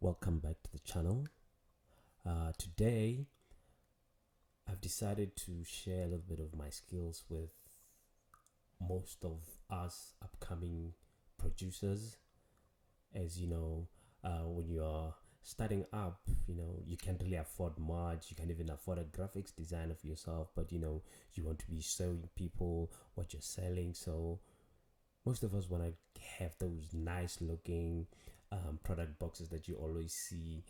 Welcome back to the channel. Today I've decided to share a little bit of my skills with most of us upcoming producers. As you know, when you are starting up, you can't really afford much. You can't even afford a graphics designer for yourself, but you want to be showing people what you're selling. So most of us want to have those nice looking product boxes that you always see,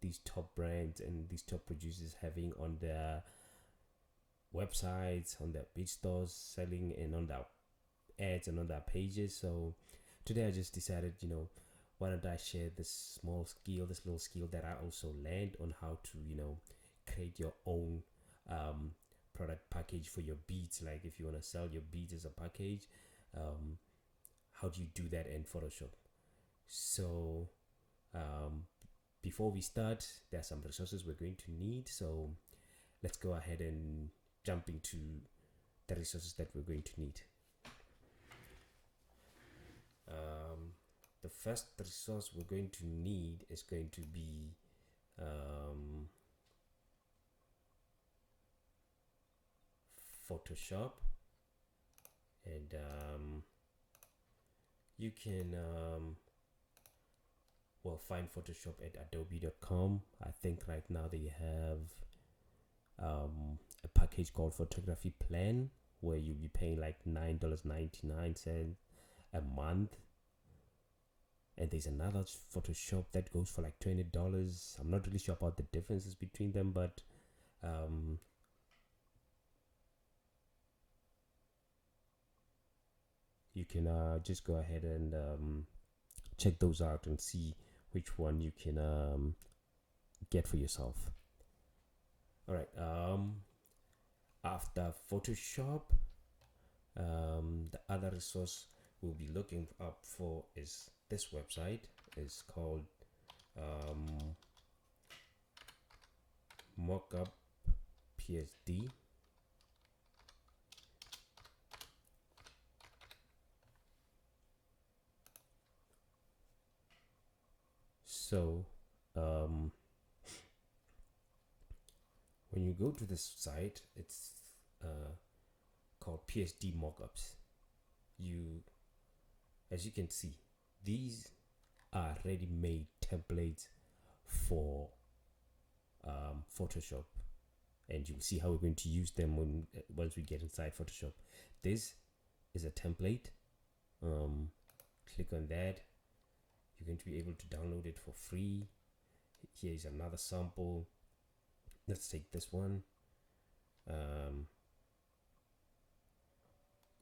these top brands and these top producers having on their websites, on their page stores, selling, and on their ads and on their pages. So today I just decided, why don't I share this little skill that I also learned on how to, create your own product package for your beats. Like if you want to sell your beats as a package, how do you do that in Photoshop? So before we start, there are some resources we're going to need. So let's go ahead and jump into the resources that we're going to need. The first resource we're going to need is going to be Photoshop, and you can find Photoshop at adobe.com. I think right now they have a package called Photography Plan, where you'll be paying like $9.99 a month. And there's another Photoshop that goes for like $20. I'm not really sure about the differences between them, but you can just go ahead and check those out and see which one you can get for yourself. All right. After Photoshop, the other resource we'll be looking up for is this website. It's called mockup PSD. So when you go to this site, it's called PSD mockups. As you can see, these are ready-made templates for Photoshop, and you'll see how we're going to use them once we get inside Photoshop. This is a template. Click on that. You're going to be able to download it for free. Here is another sample. Let's take this one.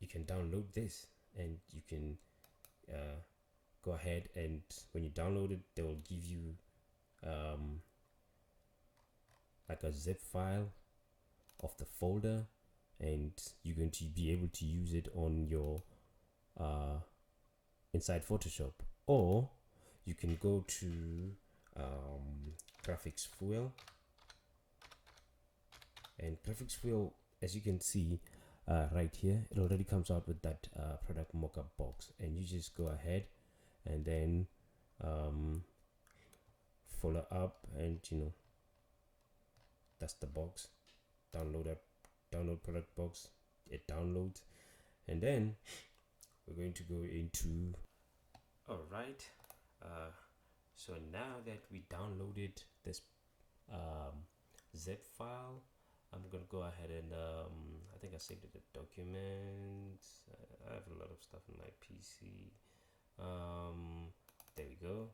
You can download this, and you can go ahead, and when you download it, they will give you like a zip file of the folder, and you're going to be able to use it on your inside Photoshop. Or you can go to Graphics Fuel, and Graphics Fuel, as you can see right here, it already comes out with that product mockup box, and you just go ahead and then follow up, and that's the box. Download product box. It downloads, and then we're going to go into all right. So now that we downloaded this zip file, I'm gonna go ahead and I think I saved it a document. I have a lot of stuff in my PC. There we go.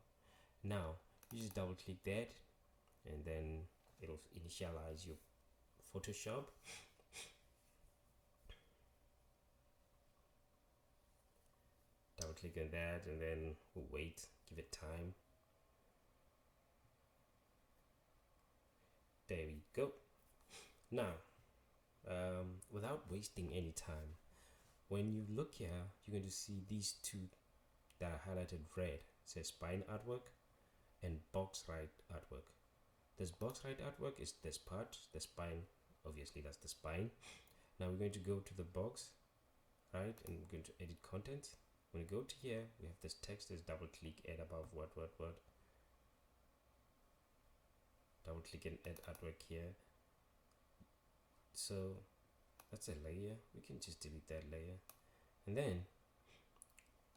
Now you just double click that, and then it'll initialize your Photoshop. Double click on that, and then we'll wait, give it time. There we go. Now without wasting any time, when you look here, you're going to see these two that are highlighted red. It says spine artwork and box right artwork. This box right artwork is this part. The spine, obviously that's the spine. Now we're going to go to the box right, and we're going to edit content. When we go to here, we have this text. Is double click, add above what, double click and add artwork here. So that's a layer. We can just delete that layer, and then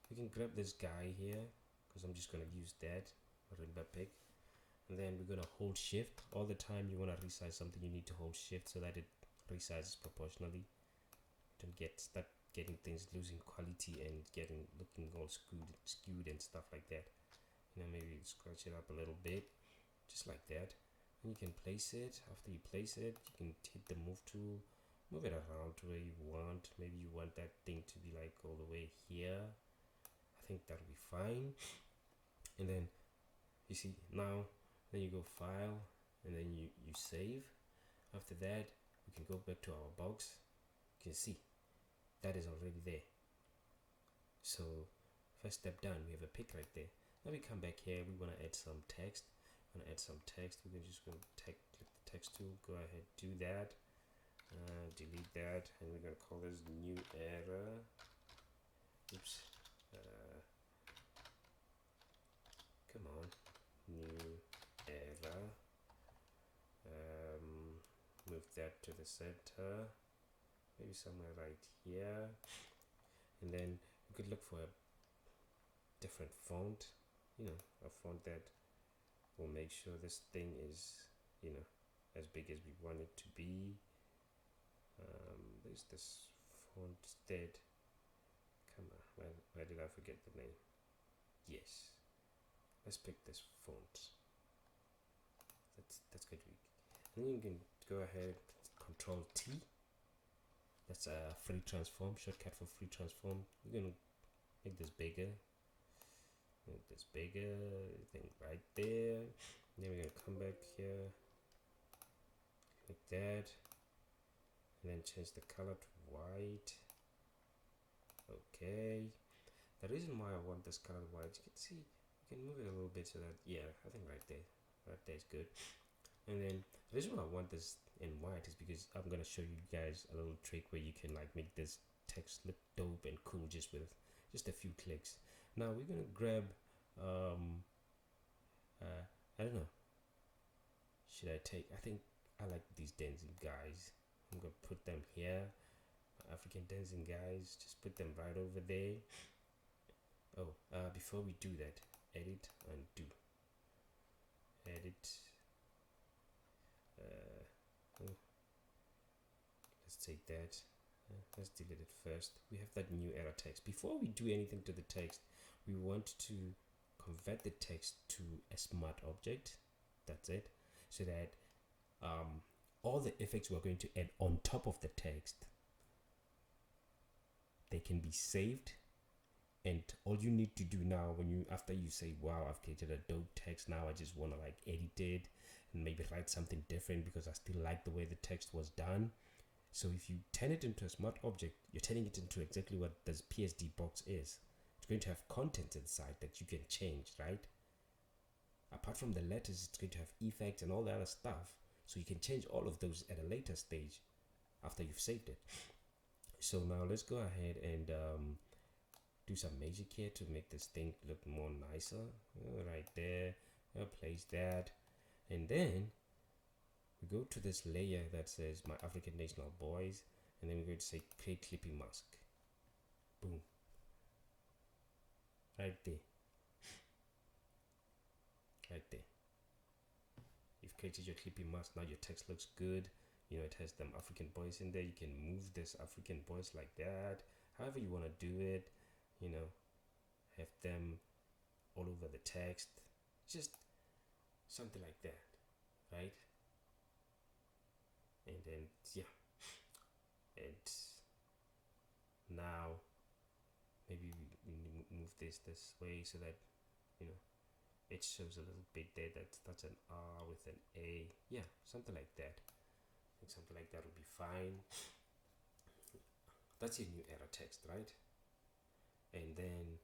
we can grab this guy here, because I'm just gonna use that render pick, and then we're gonna hold shift. All the time you want to resize something, you need to hold shift so that it resizes proportionally. Don't start getting things losing quality and looking all skewed and stuff like that. You know, maybe scratch it up a little bit, just like that. And you can place it. After you place it, you can hit the move tool, move it around to where you want. Maybe you want that thing to be like all the way here. I think that'll be fine. And then you see now, then you go file, and then you save. After that, we can go back to our box. You can see that is already there. So first step done, we have a pick right there. Now we come back here, we want to add some text. We can just go click the text tool, go ahead, do that, delete that, and we're going to call this new error. Oops. Come on, new error. Move that to the center, maybe somewhere right here, and then we could look for a different font, a font that will make sure this thing is, as big as we want it to be. There's this font instead. Come on, why did I forget the name? Yes, let's pick this font. That's good. And then you can go ahead, Control T. That's a free transform, shortcut for free transform. We're gonna make this bigger. Thing right there. And then we're gonna come back here, like that, and then change the color to white. Okay. The reason why I want this color white, you can see, you can move it a little bit so that, yeah, I think right there is good. And then the reason why I want this in white is because I'm gonna show you guys a little trick where you can like make this text look dope and cool just with just a few clicks. Now we're gonna grab I don't know, I think I like these dancing guys. I'm gonna put them here, African dancing guys, just put them right over there. Oh, before we do that, edit, undo, edit. Let's take that. Let's delete it first. We have that new error text. Before we do anything to the text, we want to convert the text to a smart object. That's it. So that all the effects we're going to add on top of the text, they can be saved. And all you need to do now, after you say, wow, I've created a dope text, now I just want to like edit it and maybe write something different because I still like the way the text was done. So if you turn it into a smart object, you're turning it into exactly what this PSD box is. It's going to have content inside that you can change, right? Apart from the letters, it's going to have effects and all the other stuff. So you can change all of those at a later stage after you've saved it. So now let's go ahead and do some magic here to make this thing look more nicer. Right there, I'll place that, and then we go to this layer that says my African National Boys, and then we're going to say create clipping mask. Boom. Right there. Right there. You've created your clipping mask. Now your text looks good. It has them African boys in there. You can move this African boys like that. However you want to do it. Have them all over the text. Just something like that. Right? And then, yeah. And now maybe we move this way so that it shows a little bit there. That's an R with an A. Yeah, something like that. I think something like that would be fine. That's your new error text, right? And then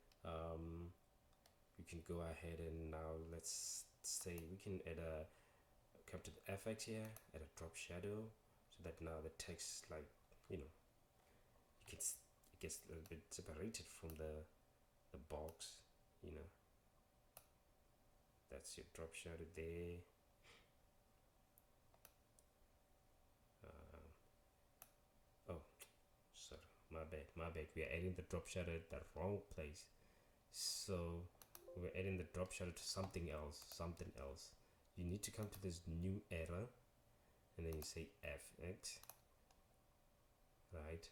we can go ahead and now let's say we can come to the FX here, add a drop shadow, so that now the text, like it gets a little bit separated from the a box, you know. That's your drop shadow there. Oh, sorry, my bad. We are adding the drop shadow at the wrong place. So we're adding the drop shadow to something else. You need to come to this new error, and then you say fx, right?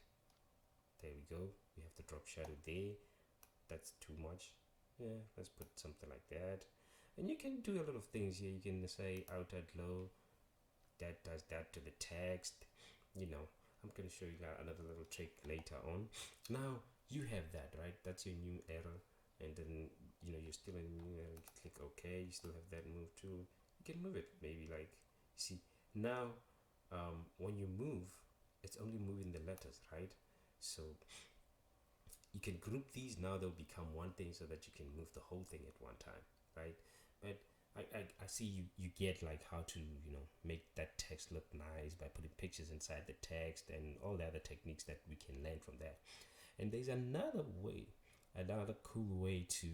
There we go. We have the drop shadow there. That's too much. Yeah, let's put something like that. And you can do a lot of things here. You can say outer glow, that does that to the text. You know, I'm going to show you another little trick later on. Now you have that, right? That's your new error. And then, you know, you're still in new error. You click OK. You still have that move too. You can move it maybe like, see, now when you move, it's only moving the letters, right? So you can group these. Now they'll become one thing so that you can move the whole thing at one time, right? But I see you get like how to, you know, make that text look nice by putting pictures inside the text and all the other techniques that we can learn from that. And there's another way, another cool way to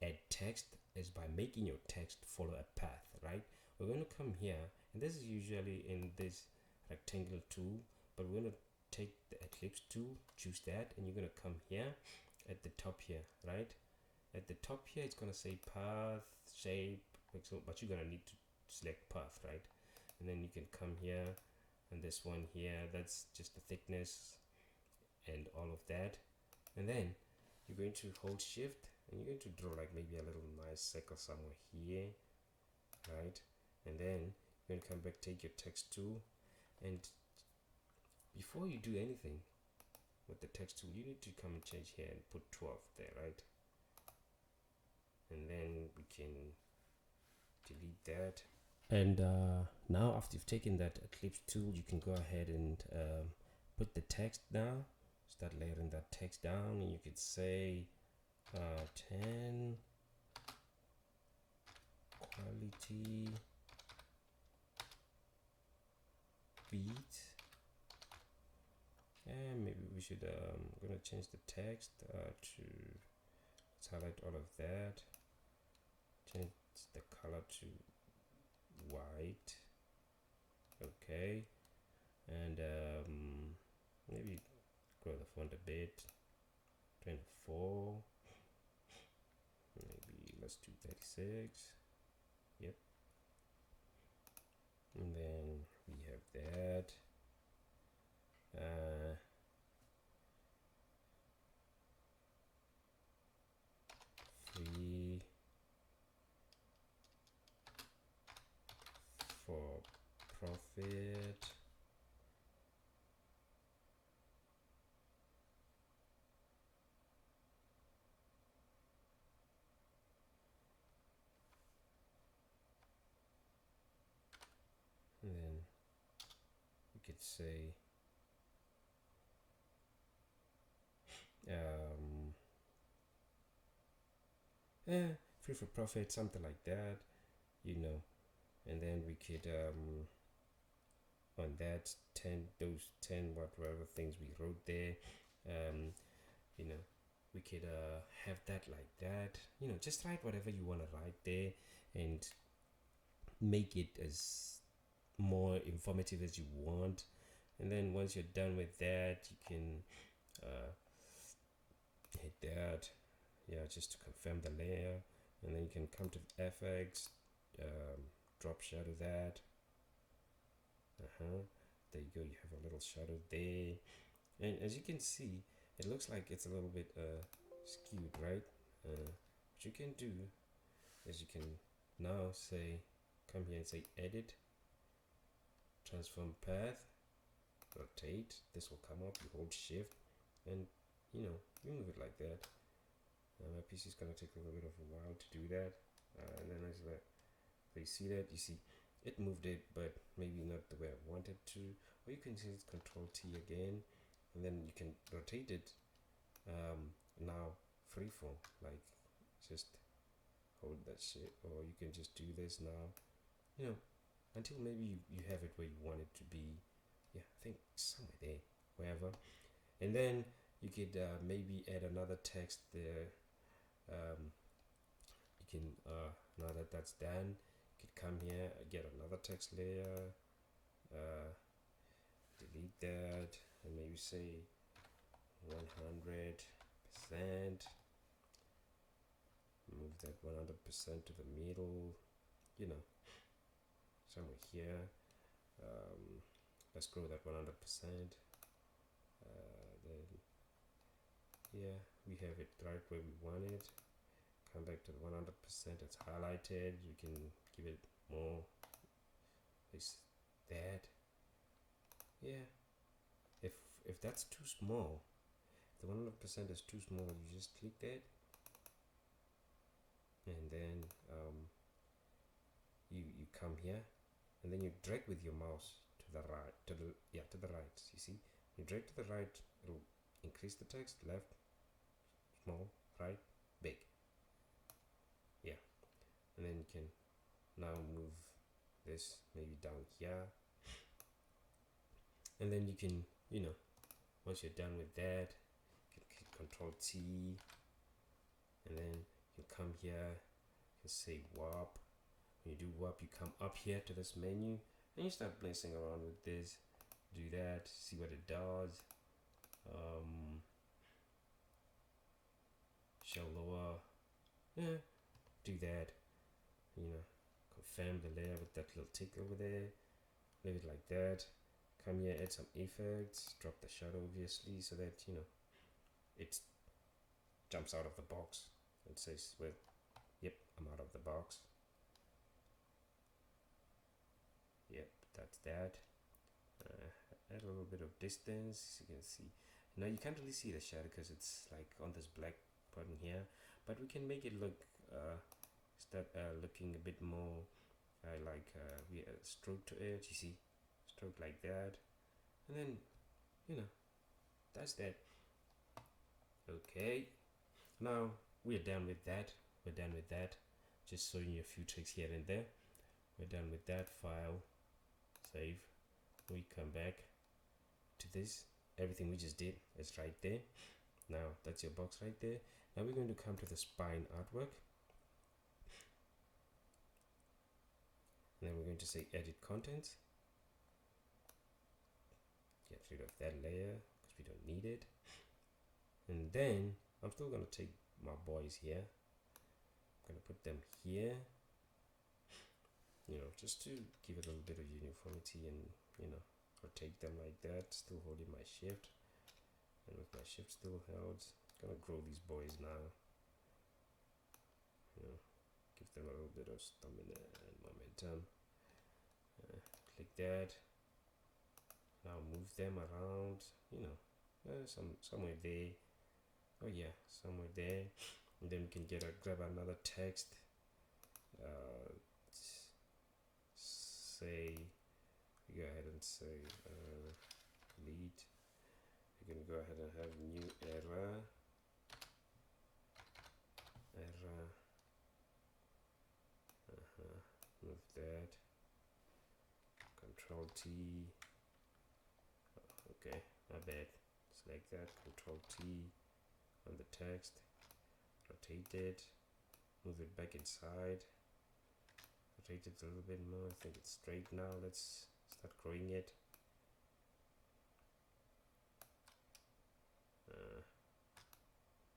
add text is by making your text follow a path, right? We're going to come here, and this is usually in this rectangle tool, but we're going to take the ellipse tool, choose that, and you're going to come here at the top here, right? At the top here, it's going to say path, shape, but you're going to need to select path, right? And then you can come here, and this one here, that's just the thickness and all of that. And then you're going to hold shift, and you're going to draw like maybe a little nice circle somewhere here, right? And then you're going to come back, take your text tool, and before you do anything with the text tool, you need to come and change here and put 12 there, right? And then we can delete that. And now after you've taken that ellipse tool, you can go ahead and put the text down, start layering that text down, and you could say 10 quality beat. And maybe we should I'm gonna change the text to, let's highlight all of that, change the color to white, okay, and maybe grow the font a bit, 24, maybe let's do 36, yep, and then we have that. Free for profit. And then we could say free for profit, something like that, you know. And then we could on that 10, those 10 whatever things we wrote there, you know, we could have that like that, you know, just write whatever you want to write there and make it as more informative as you want. And then once you're done with that, you can hit that, yeah, just to confirm the layer. And then you can come to FX, drop shadow that. There you go, you have a little shadow there. And as you can see, it looks like it's a little bit skewed, right? What you can do is you can now say, come here and say edit, transform path, rotate. This will come up, you hold shift, and you know, you move it like that. My PC is gonna take a little bit of a while to do that. And then as well, so you see that, you see it moved it, but maybe not the way I wanted to. Or you can use Control T again, and then you can rotate it now freeform, like just hold that shit, or you can just do this now, you know, until maybe you have it where you want it to be. Yeah, I think somewhere there, wherever. And then you could maybe add another text there, You can now that that's done, you can come here, get another text layer, delete that, and maybe say 100%. Move that 100% to the middle, you know, somewhere here. Let's grow that 100%. Then yeah, we have it right where we want it. Come back to the 100%. It's highlighted. You can give it more. Is that? Yeah. If that's too small, if the 100% is too small, you just click that, and then you come here, and then you drag with your mouse to the right, to the right. You see, you drag to the right, it'll increase the text. Left, small, right, big. Yeah, and then you can now move this maybe down here, and then you can, you know, once you're done with that, you can click Control T, and then you come here, you can say warp. When you do warp, you come up here to this menu and you start messing around with this. Do that, see what it does. Show lower, yeah, do that. You know, confirm the layer with that little tick over there. Leave it like that. Come here, add some effects. Drop the shadow, obviously, so that you know it jumps out of the box and says, "Well, yep, I'm out of the box." Yep, that's that. Add a little bit of distance. You can see now you can't really see the shadow because it's like on this black button here, but we can make it look start looking a bit more like we stroke to it. You see, stroke like that, and then you know that's that. Okay, now we're done with that. We're done with that. Just showing you a few tricks here and there. We're done with that. File, save. We come back to this. Everything we just did is right there. Now that's your box right there. Now we're going to come to the spine artwork, and then we're going to say edit content. Get rid of that layer because we don't need it. And then I'm still going to take my boys here. I'm going to put them here, you know, just to give it a little bit of uniformity, and you know, rotate them like that, still holding my shift, and with my shift still held, I'm gonna grow these boys now, you know, give them a little bit of stamina and momentum. Click that. Now move them around, you know, somewhere there. Oh yeah, somewhere there. And then we can grab another text. Say, go ahead and say delete. You can go ahead and have new error. Move that. Control T. Okay, my bad. Select that. Control T on the text. Rotate it. Move it back inside. Rotate it a little bit more. I think it's straight now. Let's start growing it.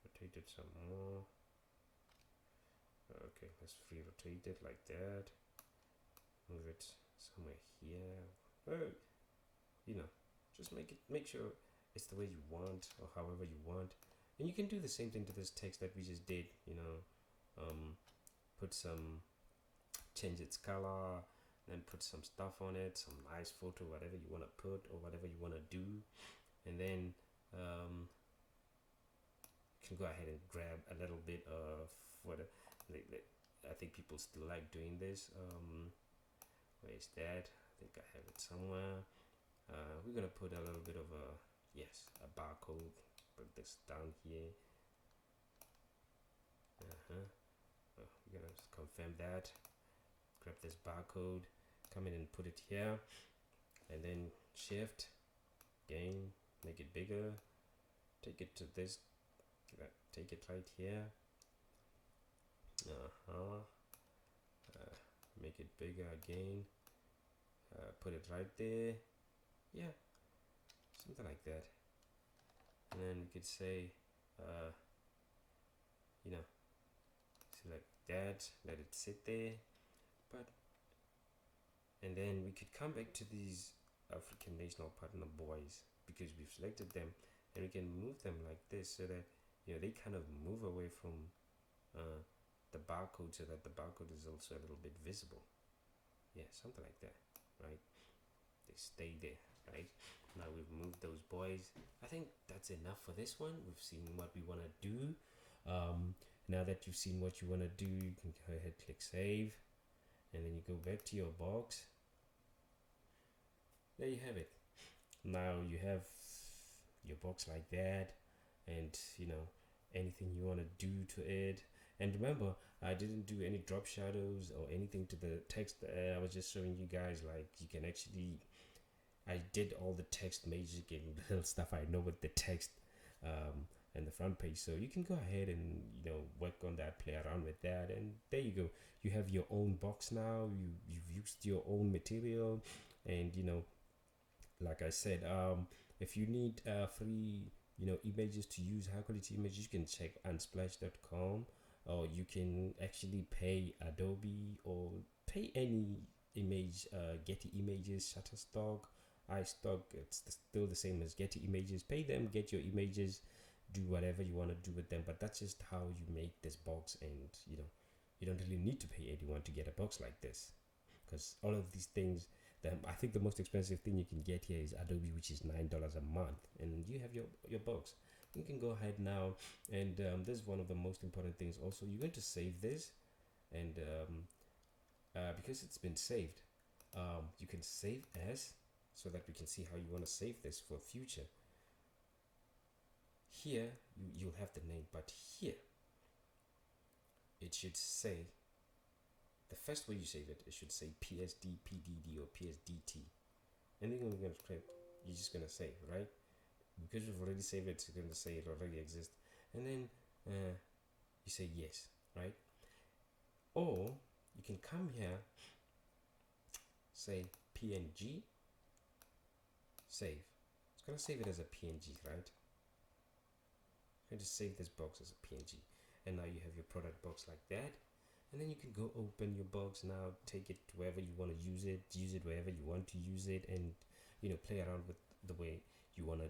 Rotate it some more. Okay, let's free rotate it like that. Move it somewhere here. You know, just make sure it's the way you want or however you want. And you can do the same thing to this text that we just did, you know, change its color, then put some stuff on it, some nice photo, whatever you want to put or whatever you want to do. And then you can go ahead and grab a little bit of what I think people still like doing this. Where is that? I think I have it somewhere. We're gonna put a little bit of a barcode. Put this down here. We're gonna just confirm that. Grab this barcode, come in and put it here, and then shift again, make it bigger. Take it to this. Take it right here. uh-huh make it bigger again, put it right there, yeah, something like that. And then we could say you know, select that, let it sit there. But and then we could come back to these African National Partner boys because we've selected them, and we can move them like this so that they kind of move away from the barcode, so that the barcode is also a little bit visible. Yeah, something like that, right? They stay there, right? Now we've moved those boys. I think that's enough for this one. We've seen what we want to do. Now that you've seen what you want to do, you can go ahead, click save, and then you go back to your box. There you have it. Now you have your box like that, and anything you want to do to it. And remember, I didn't do any drop shadows or anything to the text. I was just showing you guys like you can actually, I did all the text magic and little stuff I know with the text and the front page. So you can go ahead and work on that, play around with that, and there you go. You have your own box now. You've used your own material, and like I said, if you need free images to use, high quality images, you can check unsplash.com, or you can actually pay Adobe or pay any image, Getty Images, Shutterstock, iStock. It's still the same as Getty Images. Pay them, get your images, do whatever you want to do with them. But that's just how you make this box, and you don't really need to pay anyone to get a box like this, because all of these things, I think the most expensive thing you can get here is Adobe, which is $9 a month, and you have your box. You can go ahead now, and this is one of the most important things. Also, you're going to save this, and because it's been saved, you can save as, so that we can see how you want to save this for future. Here you'll have the name, but here it should say, the first way you save it, it should say PSD, PDD, or PSDT. And then you're going to click, you're just going to save, right? Because you've already saved it, it's going to say it already exists. And then you say yes, right? Or you can come here, say PNG, save. It's going to save it as a PNG, right? I'm going to save this box as a PNG. And now you have your product box like that. And then you can go open your box now, take it wherever you want to use it wherever you want to use it, and play around with the way you want to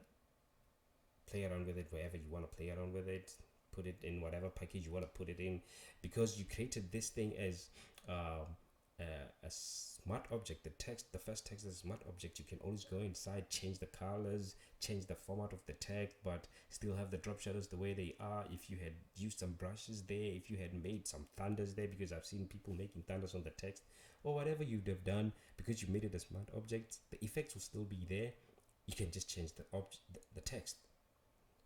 play around with it, wherever you want to play around with it. Put it in whatever package you want to put it in, because you created this thing as a smart object. The first text is a smart object. You can always go inside, change the colors, change the format of the text, but still have the drop shadows the way they are. If you had used some brushes there, if you had made some thunders there, because I've seen people making thunders on the text, or whatever you'd have done, because you made it a smart object, the effects will still be there. You can just change the text.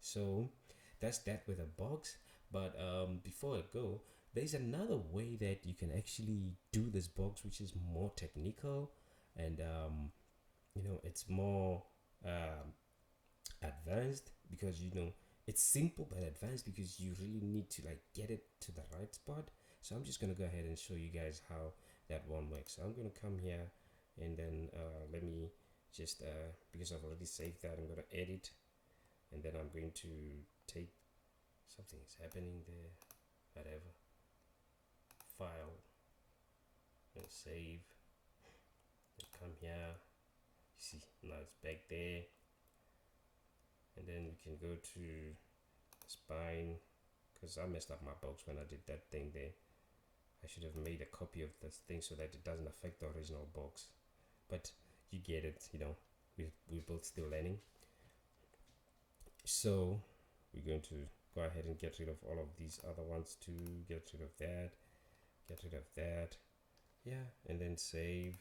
So that's that with a box. But before I go, there's another way that you can actually do this box, which is more technical, and it's more advanced, because it's simple but advanced, because you really need to get it to the right spot. So I'm just gonna go ahead and show you guys how that one works. So I'm gonna come here, and then let me just because I've already saved that, I'm gonna edit, and then I'm going to take, something is happening there, whatever, file, and save, and come here. You see, now it's back there. And then we can go to spine, because I messed up my box when I did that thing there. I should have made a copy of this thing so that it doesn't affect the original box, but you get it. We're both still learning. So we're going to go ahead and get rid of all of these other ones too. Get rid of that, yeah, and then save.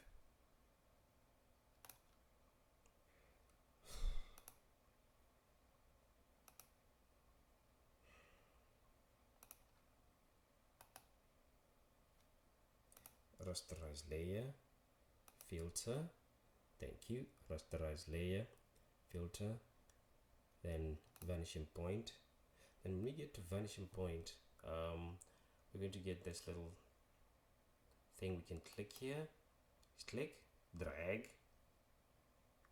Rasterize layer, filter, thank you, rasterize layer, filter, then vanishing point. Then when we get to vanishing point, we're going to get this little thing. We can click here, click, drag,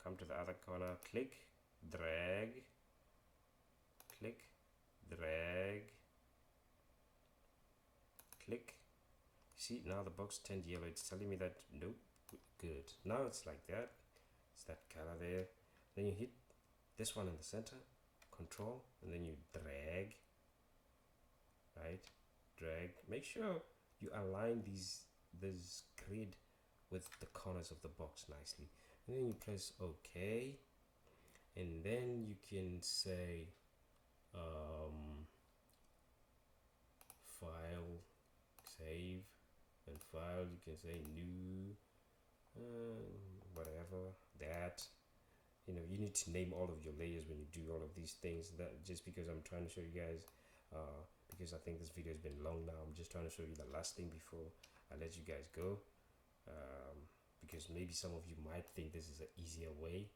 come to the other corner, click, drag, click, drag, click. See, now the box turned yellow. It's telling me that nope, good. Now it's like that. It's that color there. Then you hit this one in the center, control, and then you drag, right? Drag. Make sure you align this grid with the corners of the box nicely. And then you press OK. And then you can say file, save, and file. You can say new, whatever, that. You know, you need to name all of your layers when you do all of these things. That just because I'm trying to show you guys, because I think this video has been long now, I'm just trying to show you the last thing before I let you guys go, because maybe some of you might think this is an easier way.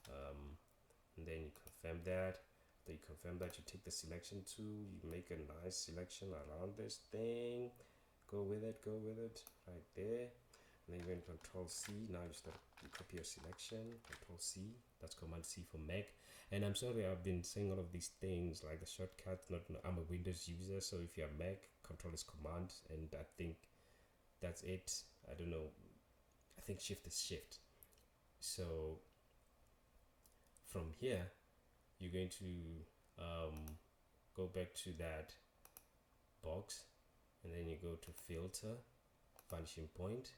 And then you confirm that. Then you confirm that, you take the selection tool, you make a nice selection around this thing, go with it right there. And then you're going to Control C. Now you copy your selection, Control C. That's Command C for Mac. And I'm sorry, I've been saying all of these things like the shortcut. I'm a Windows user, so if you're Mac, Control is Command, and I think that's it. I don't know. I think Shift is Shift. So from here, you're going to go back to that box, and then you go to Filter, Vanishing Point.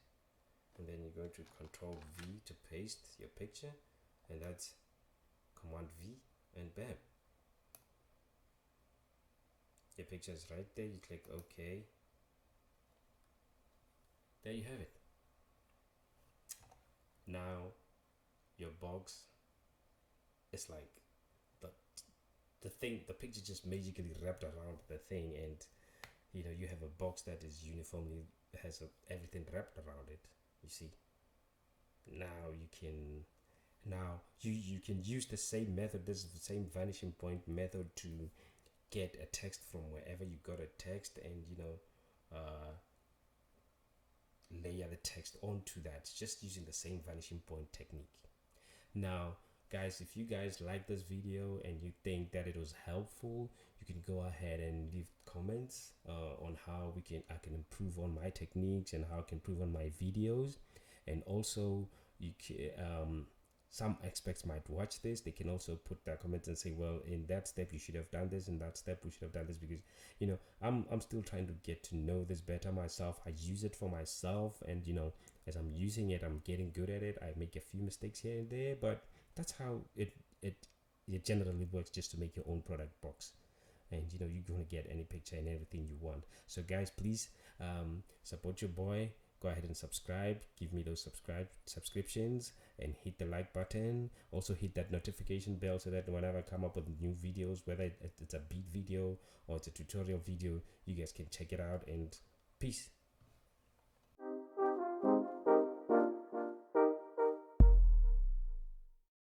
And then you're going to Control V to paste your picture, and that's Command V, and bam, your picture is right there. You click OK. There you have it. Now your box is like the picture just magically wrapped around the thing, and you know, you have a box that is uniformly has everything wrapped around it. You see, now you can use the same method, this is the same vanishing point method, to get a text from wherever you got a text, and you know, layer the text onto that, just using the same vanishing point technique. Now guys, if you guys like this video and you think that it was helpful, you can go ahead and leave comments on how I can improve on my techniques and how I can improve on my videos. And also, you can, some experts might watch this. They can also put their comments and say, well, in that step you should have done this, in that step we should have done this, because you know, I'm still trying to get to know this better myself. I use it for myself, and you know, as I'm using it, I'm getting good at it. I make a few mistakes here and there, but that's how it generally works, just to make your own product box. And you know, you're going to get any picture and everything you want. So guys, please support your boy. Go ahead and subscribe, give me those subscriptions, and hit the like button. Also hit that notification bell, so that whenever I come up with new videos, whether it's a beat video or it's a tutorial video, you guys can check it out. And peace.